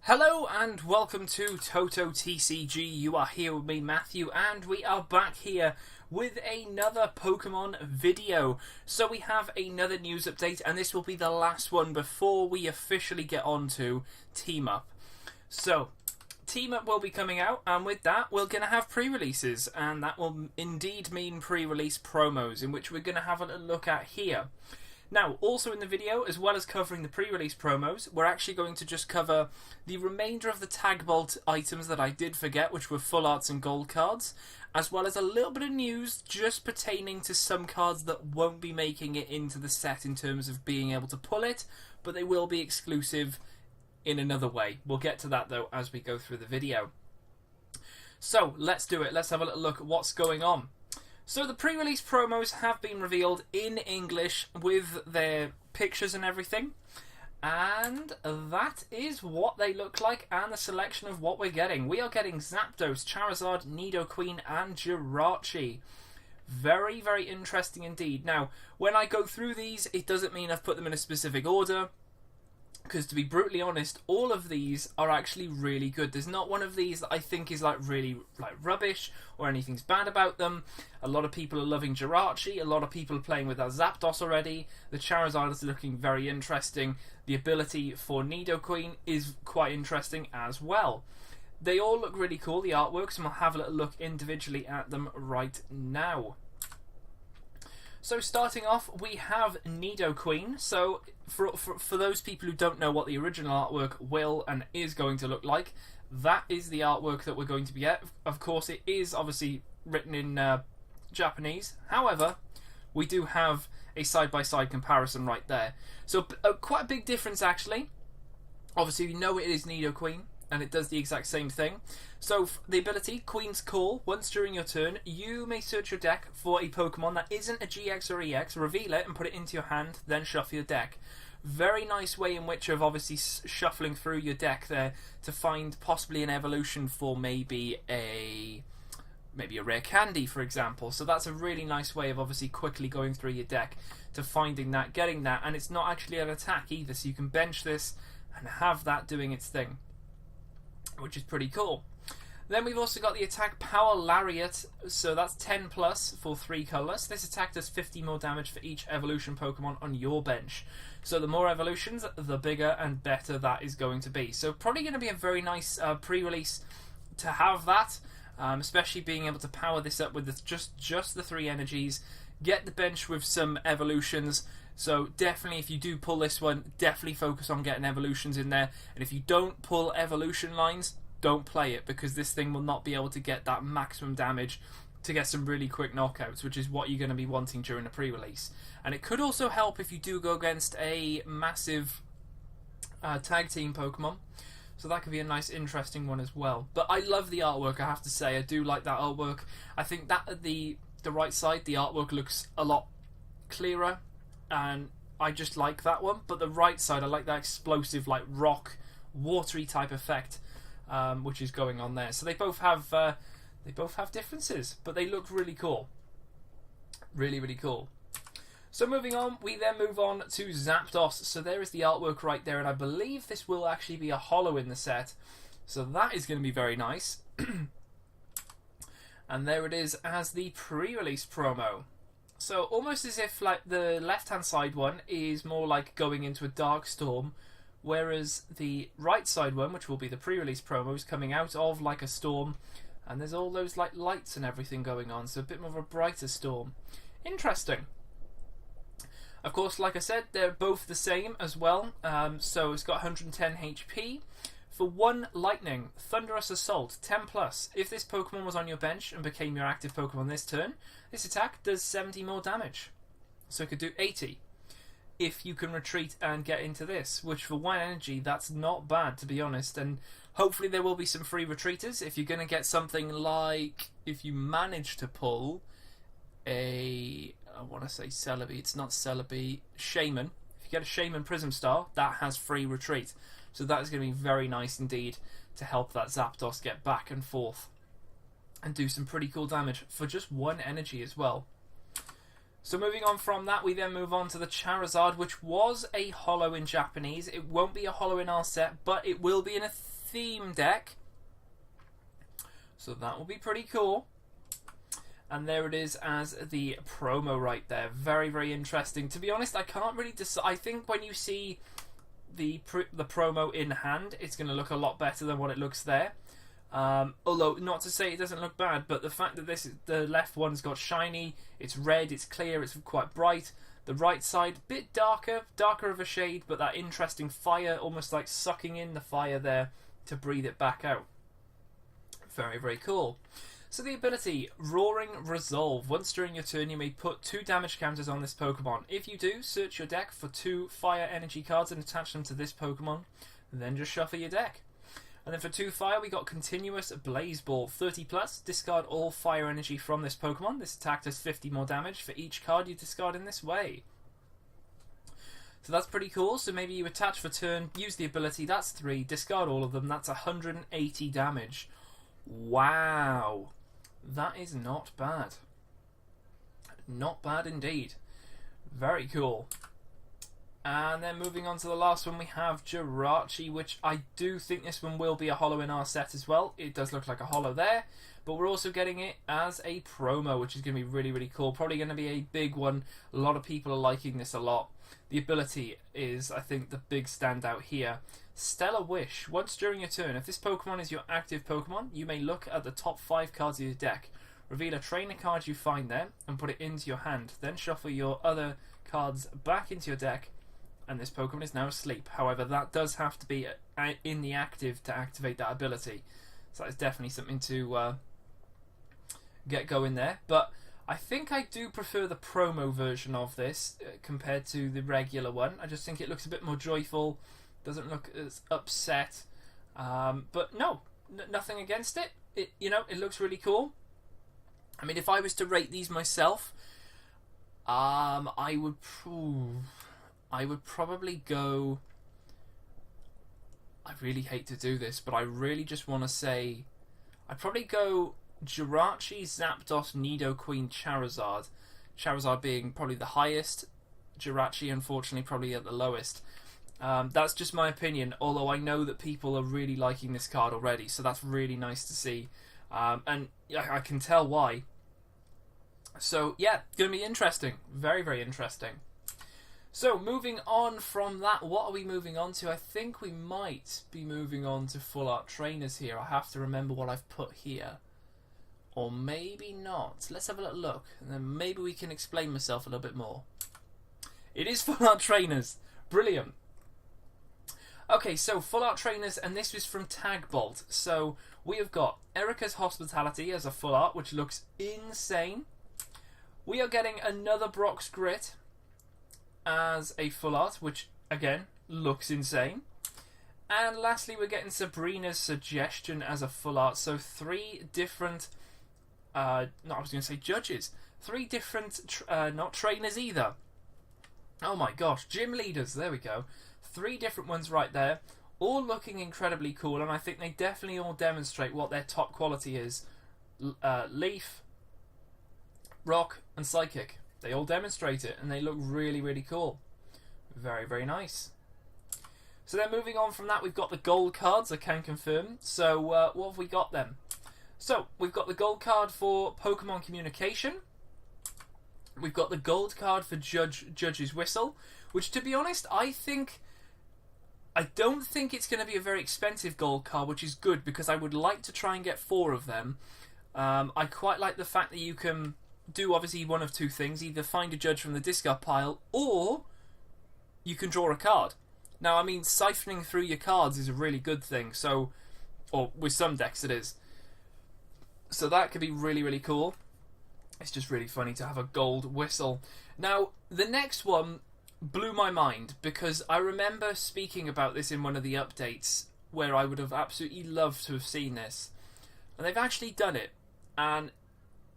Hello and welcome to Toto TCG. You are here with me, Matthew, and we are back here with another Pokemon video. So we have another news update, and this will be the last one before we officially get on to Team Up. So, Team Up will be coming out, and with that we're going to have pre-releases, and that will indeed mean pre-release promos, in which we're going to have a little look at here. Now, also in the video, as well as covering the pre-release promos, we're actually going to just cover the remainder of the Tag Bolt items that I did forget, which were full arts and gold cards, as well as a little bit of news just pertaining to some cards that won't be making it into the set in terms of being able to pull it, but they will be exclusive in another way. We'll get to that, though, as we go through the video. So, let's do it. Let's have a little look at what's going on. So the pre-release promos have been revealed in English with their pictures and everything. And that is what they look like and the selection of what we're getting. We are getting Zapdos, Charizard, Nidoqueen and Jirachi. Very, very interesting indeed. Now, when I go through these, it doesn't mean I've put them in a specific order, because to be brutally honest, all of these are actually really good. There's not one of these that I think is really rubbish or anything's bad about them. A lot of people are loving Jirachi. A lot of people are playing with that Zapdos already. The Charizard is looking very interesting. The ability for Nidoqueen is quite interesting as well. They all look really cool, the artworks, and we'll have a little look individually at them right now. So starting off, we have Nidoqueen. So for those people who don't know what the original artwork will and is going to look like, that is the artwork that we're going to be at. Of course, it is obviously written in Japanese. However, we do have a side-by-side comparison right there. So quite a big difference, actually. Obviously, you know it is Nidoqueen, and it does the exact same thing. So the ability, Queen's Call, once during your turn, you may search your deck for a Pokemon that isn't a GX or EX, reveal it and put it into your hand, then shuffle your deck. Very nice way in which of obviously shuffling through your deck there to find possibly an evolution for maybe a rare candy, for example. So that's a really nice way of obviously quickly going through your deck to finding that, getting that, and it's not actually an attack either, so you can bench this and have that doing its thing, which is pretty cool. Then we've also got the attack Power Lariat, so that's 10 plus for 3 colours. This attack does 50 more damage for each evolution Pokemon on your bench. So the more evolutions, the bigger and better that is going to be. So probably going to be a very nice pre-release to have that, especially being able to power this up with just the 3 energies, get the bench with some evolutions. So definitely, if you do pull this one, definitely focus on getting evolutions in there. And if you don't pull evolution lines, don't play it, because this thing will not be able to get that maximum damage to get some really quick knockouts, which is what you're going to be wanting during a pre-release. And it could also help if you do go against a massive tag team Pokemon. So that could be a nice, interesting one as well. But I love the artwork, I have to say. I do like that artwork. I think that at the right side, the artwork looks a lot clearer, and I just like that one. But the right side, I like that explosive, rock, watery type effect, which is going on there. So they both have differences, but they look really cool. Really, really cool. So moving on, we then move on to Zapdos. So there is the artwork right there, and I believe this will actually be a holo in the set. So that is going to be very nice. And there it is as the pre-release promo. So almost as if the left-hand side one is more like going into a dark storm, whereas the right side one, which will be the pre-release promo, is coming out of a storm, and there's all those lights and everything going on, so a bit more of a brighter storm. Interesting. Of course, like I said, they're both the same as well. So it's got 110 HP. For 1 Lightning, Thunderous Assault, 10 plus. If this Pokemon was on your bench and became your active Pokemon this turn, this attack does 70 more damage. So it could do 80. If you can retreat and get into this, which for 1 energy, that's not bad, to be honest. And hopefully there will be some free retreaters. If you're going to get something like, if you manage to pull I want to say Celebi, it's not Celebi, Shaman. If you get a Shaman Prism Star, that has free retreat. So that is going to be very nice indeed to help that Zapdos get back and forth and do some pretty cool damage for just 1 energy as well. So moving on from that, we then move on to the Charizard, which was a holo in Japanese. It won't be a holo in our set, but it will be in a theme deck. So that will be pretty cool. And there it is as the promo right there. Very, very interesting. To be honest, I can't really decide. I think when you see the promo in hand, it's going to look a lot better than what it looks there. Although, not to say it doesn't look bad, but the fact that the left one's got shiny, it's red, it's clear, it's quite bright. The right side, bit darker of a shade, but that interesting fire, almost like sucking in the fire there to breathe it back out. Very, very cool. So the ability, Roaring Resolve. Once during your turn, you may put 2 damage counters on this Pokemon. If you do, search your deck for 2 fire energy cards and attach them to this Pokemon. And then just shuffle your deck. And then for 2 fire, we got Continuous Blaze Ball. 30 plus, discard all fire energy from this Pokemon. This attack does 50 more damage for each card you discard in this way. So that's pretty cool. So maybe you attach for turn, use the ability, that's 3, discard all of them, that's 180 damage. Wow. That is not bad. Not bad indeed. Very cool. And then moving on to the last one, we have Jirachi, which I do think this one will be a holo in our set as well. It does look like a holo there, but we're also getting it as a promo, which is going to be really, really cool. Probably going to be a big one. A lot of people are liking this a lot. The ability is, I think, the big standout here. Stellar Wish. Once during your turn, if this Pokemon is your active Pokemon, you may look at the top 5 cards of your deck. Reveal a trainer card you find there and put it into your hand. Then shuffle your other cards back into your deck, and this Pokemon is now asleep. However, that does have to be in the active to activate that ability. So that is definitely something to get going there. But I think I do prefer the promo version of this compared to the regular one. I just think it looks a bit more joyful. Doesn't look as upset. But no, nothing against it. It looks really cool. I mean, if I was to rate these myself, I would probably go... I really hate to do this, but I really just want to say... I'd probably go Jirachi, Zapdos, Nidoqueen, Charizard. Charizard being probably the highest. Jirachi, unfortunately, probably at the lowest. That's just my opinion, although I know that people are really liking this card already, so that's really nice to see. And I can tell why. So, yeah, going to be interesting. Very, very interesting. So, moving on from that, what are we moving on to? I think we might be moving on to Full Art Trainers here. I have to remember what I've put here. Or maybe not. Let's have a little look, and then maybe we can explain myself a little bit more. It is Full Art Trainers. Brilliant. Okay, so Full Art Trainers, and this is from Tag Bolt. So we have got Erica's Hospitality as a full art, which looks insane. We are getting another Brock's Grit as a full art, which again looks insane. And lastly, we're getting Sabrina's Suggestion as a full art. So 3 different, judges. 3 different, not trainers either. Oh my gosh, gym leaders. There we go. 3 different ones right there, all looking incredibly cool, and I think they definitely all demonstrate what their top quality is. Leaf, Rock, and Psychic. They all demonstrate it, and they look really, really cool. Very, very nice. So then moving on from that, we've got the gold cards, I can confirm. So what have we got then? So we've got the gold card for Pokemon Communication. We've got the gold card for Judge's Whistle, which, to be honest, I don't think it's going to be a very expensive gold card, which is good because I would like to try and get 4 of them. I quite like the fact that you can do obviously one of 2 things: either find a judge from the discard pile, or you can draw a card. Now, I mean, siphoning through your cards is a really good thing, so, or with some decks it is. So that could be really, really cool. It's just really funny to have a gold whistle. Now, the next one blew my mind because I remember speaking about this in one of the updates where I would have absolutely loved to have seen this. And they've actually done it. And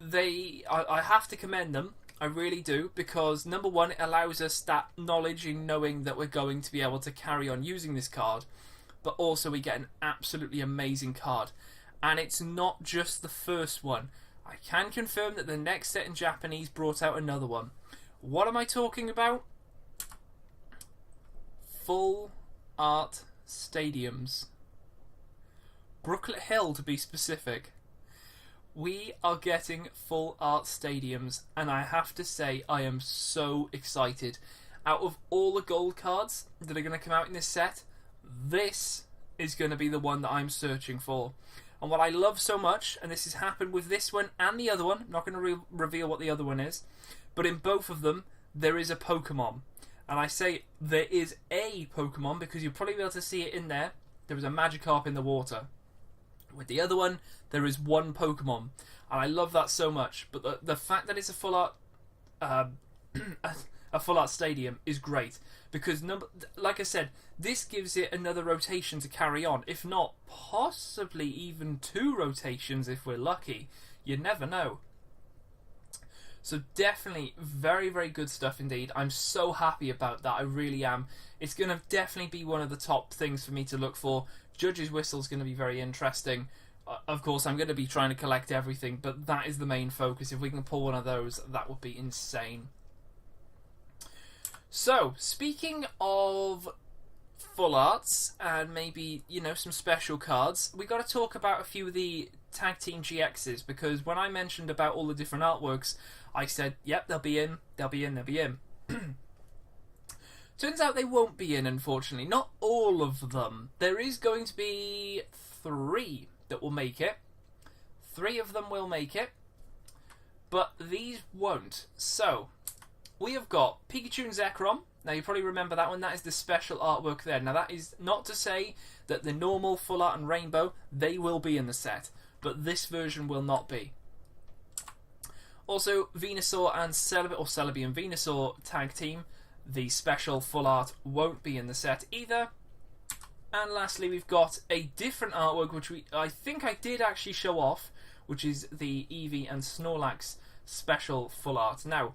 I have to commend them. I really do, because number one, it allows us that knowledge in knowing that we're going to be able to carry on using this card, but also we get an absolutely amazing card. And it's not just the first one. I can confirm that the next set in Japanese brought out another one. What am I talking about? Full Art Stadiums. Brooklet Hill to be specific. We are getting full art stadiums, and I have to say I am so excited. Out of all the gold cards that are going to come out in this set, this is going to be the one that I'm searching for. And what I love so much, and this has happened with this one and the other one, I'm not going to reveal what the other one is, but in both of them, there is a Pokemon. And I say there is a Pokemon because you'll probably be able to see it in there. There was a Magikarp in the water. With the other one, there is one Pokemon. And I love that so much. But the fact that it's a full art a full art stadium is great. Because, like I said, this gives it another rotation to carry on. If not, possibly even 2 rotations if we're lucky. You never know. So definitely very, very good stuff indeed. I'm so happy about that. I really am. It's going to definitely be one of the top things for me to look for. Judge's Whistle is going to be very interesting. Of course, I'm going to be trying to collect everything, but that is the main focus. If we can pull one of those, that would be insane. So, speaking of full arts and maybe, you know, some special cards, we got to talk about a few of the Tag Team GXs, because when I mentioned about all the different artworks, I said, yep, they'll be in, they'll be in, they'll be in. Turns out they won't be in, unfortunately. Not all of them. There is going to be 3 that will make it. 3 of them will make it, but these won't. So, we have got Pikachu and Zekrom. Now, you probably remember that one. That is the special artwork there. Now, that is not to say that the normal Full Art and Rainbow, they will be in the set, but this version will not be. Also, Venusaur and Celebi, or Celebi and Venusaur Tag Team. The special full art won't be in the set either. And lastly, we've got a different artwork, which I think I did actually show off, which is the Eevee and Snorlax special full art. Now,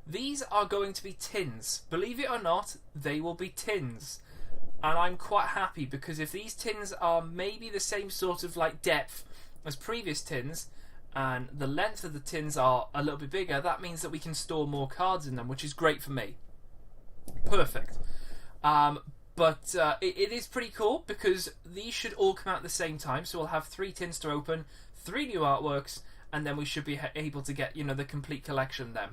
these are going to be tins. Believe it or not, they will be tins. And I'm quite happy, because if these tins are maybe the same sort of like depth as previous tins, and the length of the tins are a little bit bigger, that means that we can store more cards in them, which is great for me. Perfect. But it is pretty cool, because these should all come out at the same time. So we'll have 3 tins to open, 3 new artworks, and then we should be able to get, you know, the complete collection then.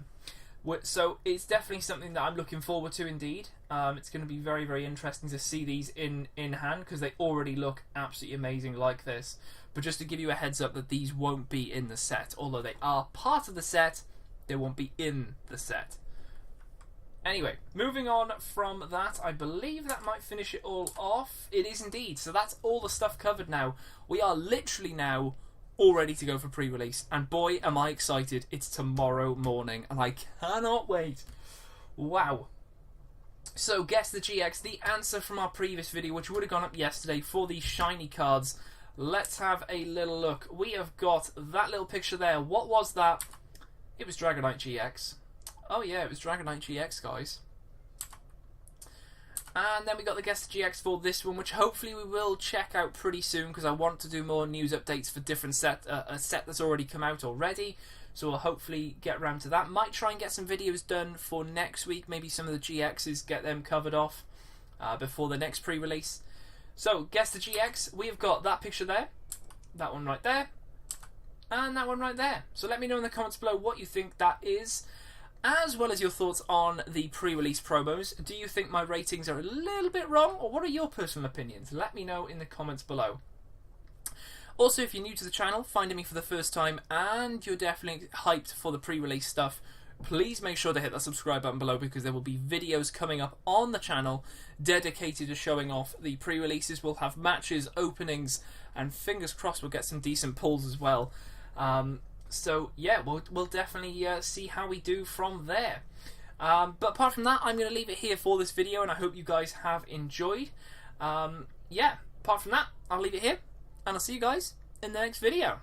So it's definitely something that I'm looking forward to indeed. It's going to be very, very interesting to see these in hand, because they already look absolutely amazing like this. But just to give you a heads up that these won't be in the set. Although they are part of the set, they won't be in the set. Anyway, moving on from that, I believe that might finish it all off. It is indeed. So that's all the stuff covered now. We are literally now all ready to go for pre-release. And boy, am I excited. It's tomorrow morning, and I cannot wait. Wow. So, guess the GX, the answer from our previous video, which would have gone up yesterday for these shiny cards. Let's have a little look. We have got that little picture there. What was that? It was Dragonite GX. Oh yeah, it was Dragonite GX, guys. And then we got the Guess the GX for this one, which hopefully we will check out pretty soon, because I want to do more news updates for different a set that's already come out already. So we'll hopefully get around to that. Might try and get some videos done for next week. Maybe some of the GXs, get them covered off before the next pre-release. So, Guess the GX. We've got that picture there. That one right there. And that one right there. So let me know in the comments below what you think that is, as well as your thoughts on the pre-release promos. Do you think my ratings are a little bit wrong, or what are your personal opinions? Let me know in the comments below. Also, if you're new to the channel, finding me for the first time, and you're definitely hyped for the pre-release stuff, please make sure to hit that subscribe button below, because there will be videos coming up on the channel dedicated to showing off the pre-releases. We'll have matches, openings, and fingers crossed we'll get some decent pulls as well. So yeah, we'll definitely see how we do from there. But apart from that, I'm going to leave it here for this video, and I hope you guys have enjoyed. Yeah, apart from that, I'll leave it here, and I'll see you guys in the next video.